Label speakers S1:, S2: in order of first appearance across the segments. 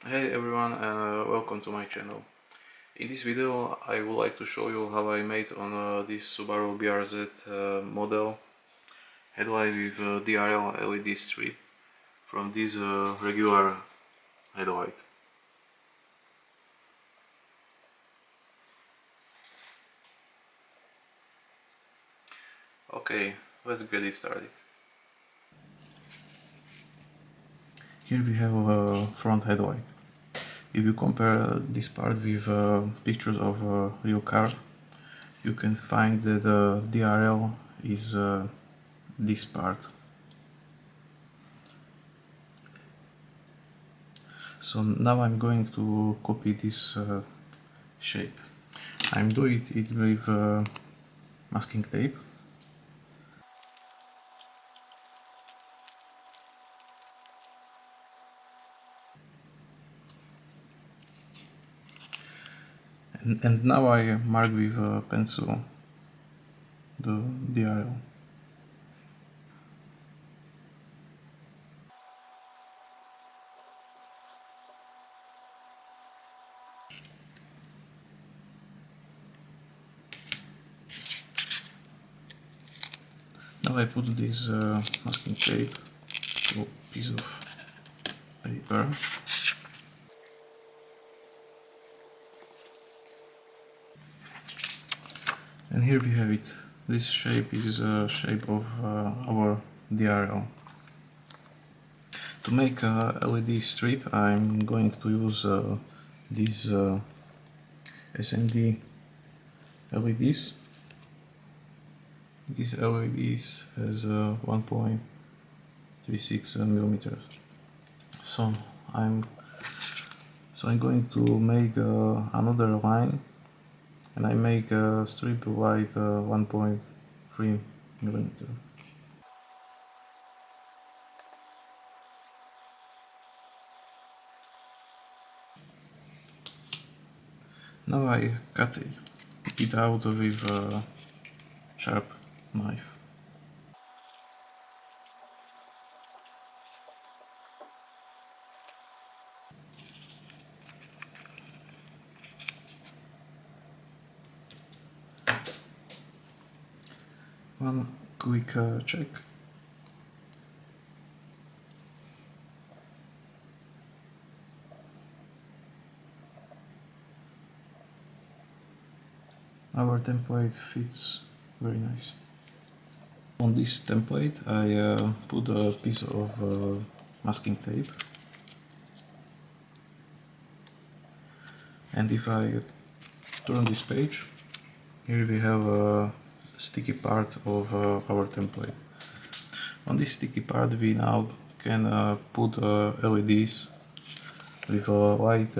S1: Hey everyone, and welcome to my channel. In this video I would like to show you how I made on this Subaru BRZ model headlight with DRL LED strip from this regular headlight. Okay, let's get it started. Here we have a front headlight. If you compare this part with pictures of a real car, you can find that DRL is this part. So now I'm going to copy this shape. I'm doing it with masking tape. And now I mark with a pencil the DRL. Now I put this masking tape to a piece of paper. And here we have it. This shape is a shape of our DRL. To make a LED strip, I'm going to use these SMD LEDs. These LEDs has 1.36 millimeters. So I'm going to make another line, and I make a strip wide 1.3 millimeter. Now I cut it out with a sharp knife. One quick check. Our template fits very nice. On this template I put a piece of masking tape, and if I turn this page, here we have a sticky part of our template. On this sticky part we now can put LEDs with a light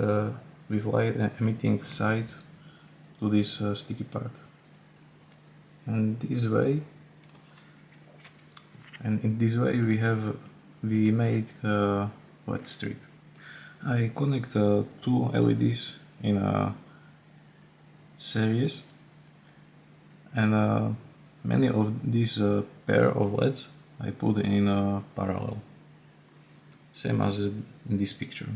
S1: emitting side to this sticky part. And this way, in this way we made a wet strip. I connect two LEDs in a series, and many of these pair of LEDs I put in parallel, same as in this picture.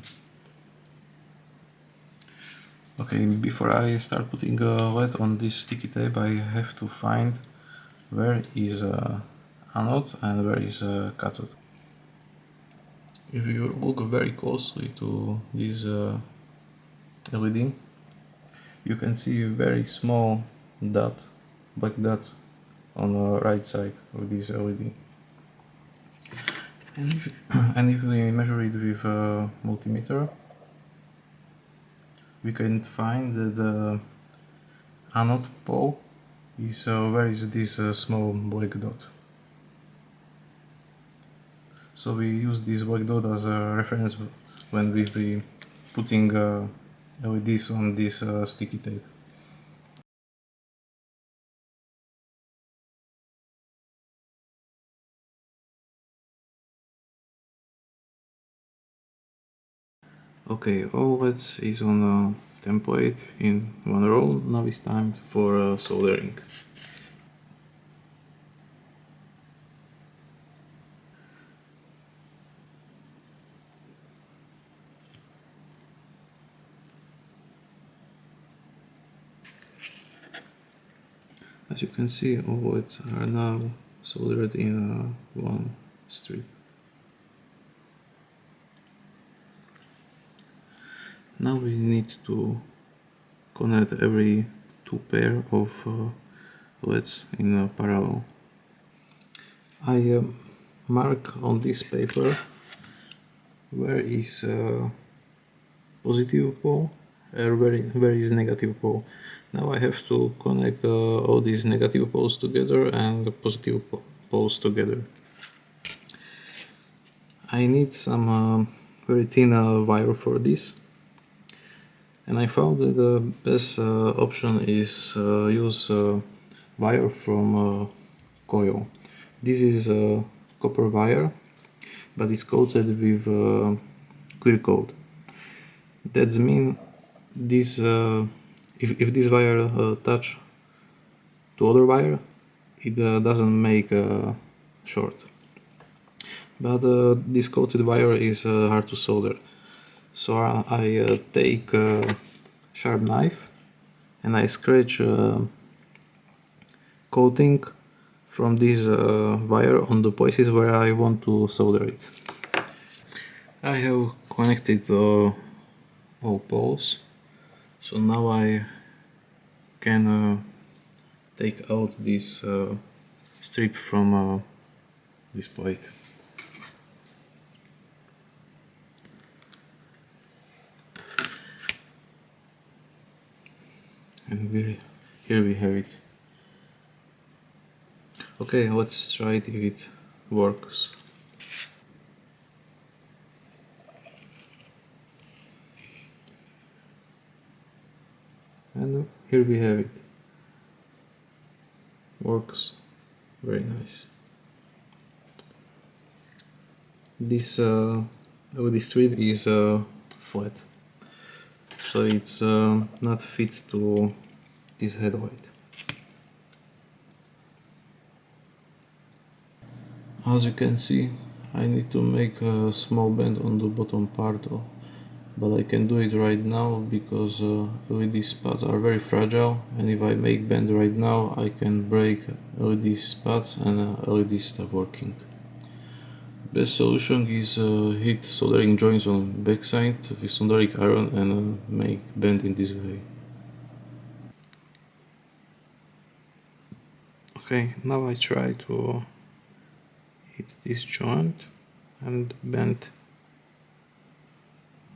S1: Okay, before I start putting a LED on this sticky tape, I have to find where is anode and where is cathode. If you look very closely to this LED, you can see a very small dot, black dot, on the right side of this LED. And if we measure it with a multimeter, we can find that the anode pole is where is this small black dot. So we use this black dot as a reference when we be putting LEDs on this sticky tape. Okay, all LEDs is on a template in one row. Now it's time for soldering. As you can see, all LEDs are now soldered in one strip. Now we need to connect every two pair of LEDs in parallel. I mark on this paper where is positive pole and where is negative pole. Now I have to connect all these negative poles together and the positive poles together. I need some very thin wire for this, and I found that the best option is use wire from coil. This is copper wire, but it's coated with clear coat. That means this if this wire touch to other wire, it doesn't make short. But this coated wire is hard to solder, so I take a sharp knife and I scratch coating from this wire on the places where I want to solder it. I have connected all poles, so now I can take out this strip from this plate. And here we have it. Okay, let's try it if it works. And here we have it. Works very nice. This LED strip is flat, so it's not fit to this headlight. As you can see, I need to make a small bend on the bottom part, but I can do it right now because LED spots are very fragile, and if I make bend right now I can break LED spots and LED stop working. Best solution is hit soldering joints on backside with soldering iron and make bend in this way. Okay, now I try to hit this joint and bend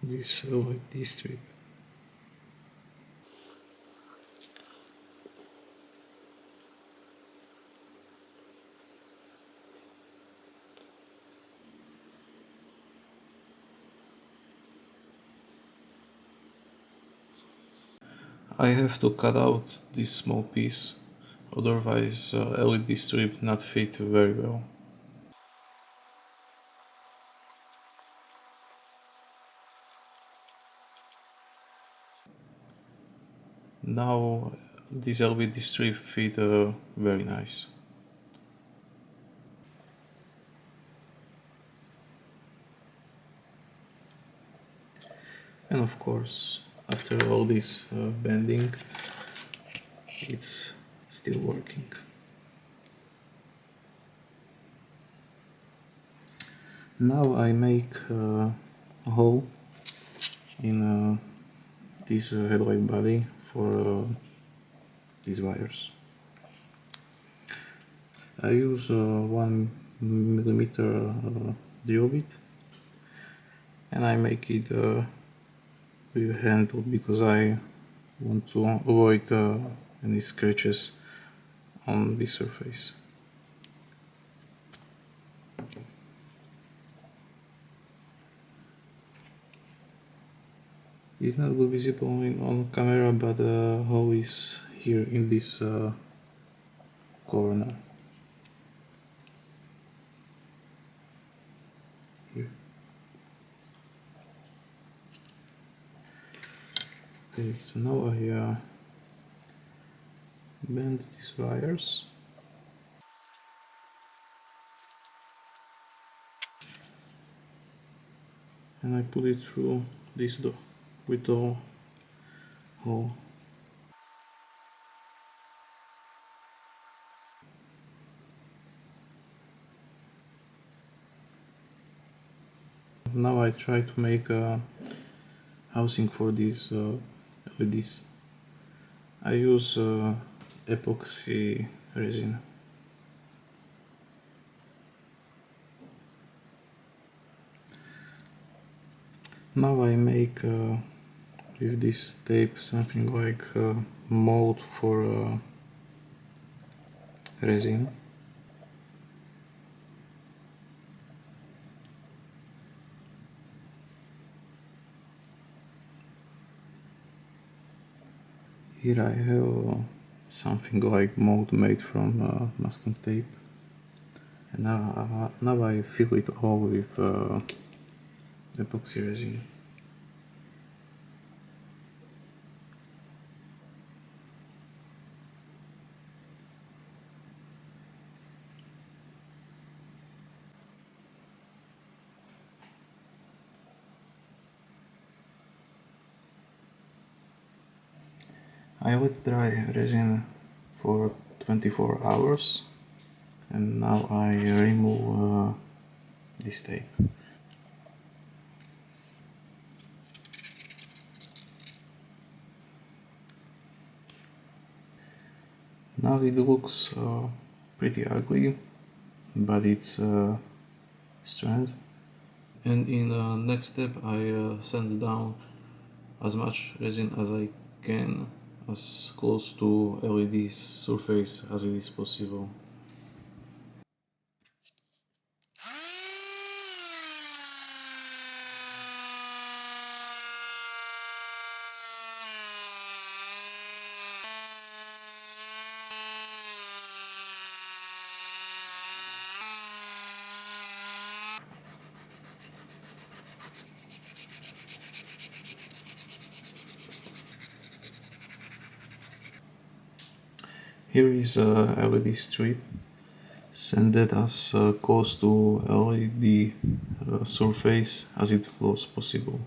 S1: this LED strip. I have to cut out this small piece, otherwise LED strip not fit very well. Now this LED strip fit very nice. And of course, after all this bending, it's still working. Now I make a hole in this headlight body for these wires. I use 1mm drill bit, and I make it with a handle because I want to avoid any scratches on this surface. It's not good visible on camera, but the hole is here in this corner. Here. Okay, so now I bend these wires. And I put it through this door with the hole. Now I try to make a housing for these LEDs. I use epoxy resin. Now I make with this tape something like mold for resin. Here I have something like mold made from masking tape, and now I fill it all with epoxy resin. I let dry resin for 24 hours and now I remove this tape. Now it looks pretty ugly, but it's strand. And in the next step I sand down as much resin as I can, as close to LED's surface as it is possible. Here is a LED strip sanded as close to LED surface as it was possible.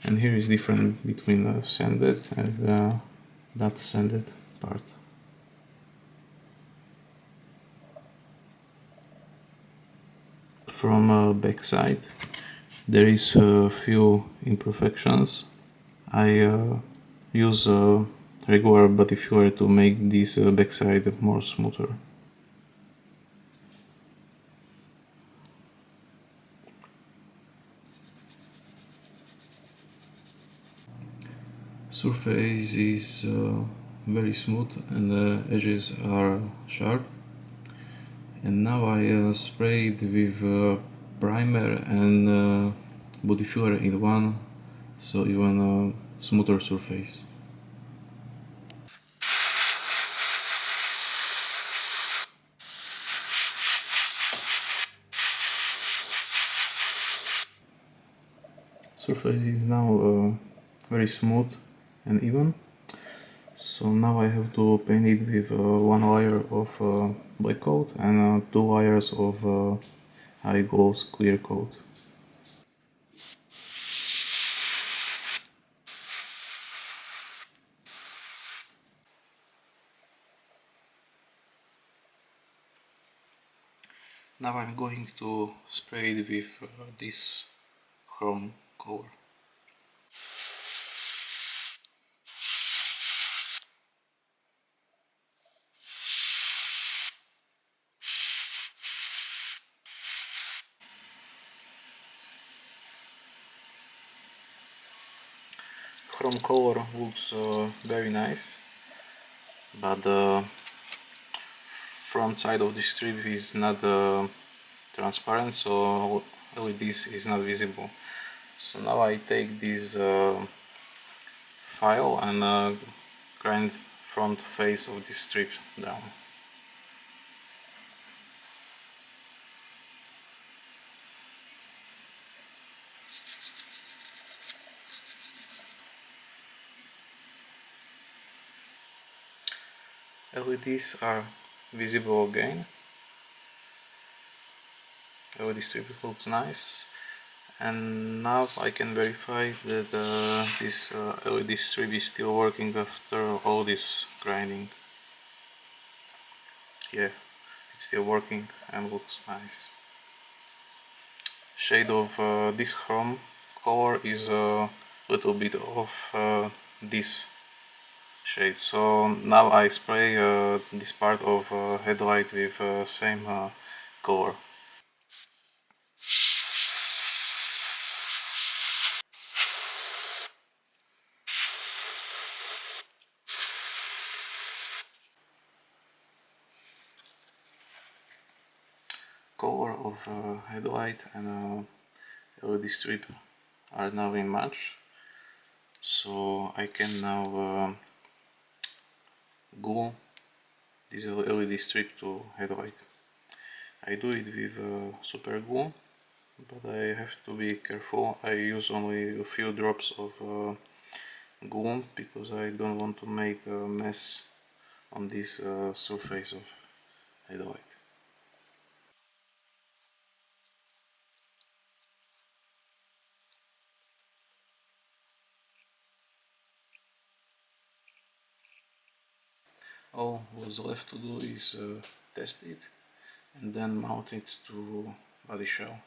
S1: And here is difference between sanded and not sanded part. From backside there is a few imperfections. I use a regular body filler to make this backside more smoother. Surface is very smooth and the edges are sharp. And now I spray it with primer and body filler in one, so even a smoother surface. Surface is now very smooth and even, so now I have to paint it with one layer of black coat and 2 layers of high gloss clear coat. Now I'm going to spray it with this chrome color. Chrome color looks very nice, but the front side of the strip is not transparent, so LEDs is not visible. So now I take this file and grind front face of this strip down. LEDs are visible again. LED strip looks nice, and now I can verify that this LED strip is still working after all this grinding. Yeah, it's still working and looks nice. Shade of this chrome color is a little bit of this shade. So now I spray this part of headlight with same color. Color of headlight and LED strip are now in match, so I can now glue this LED strip to headlight. I do it with super glue, but I have to be careful. I use only a few drops of glue because I don't want to make a mess on this surface of headlight. All what's left to do is test it and then mount it to body shell.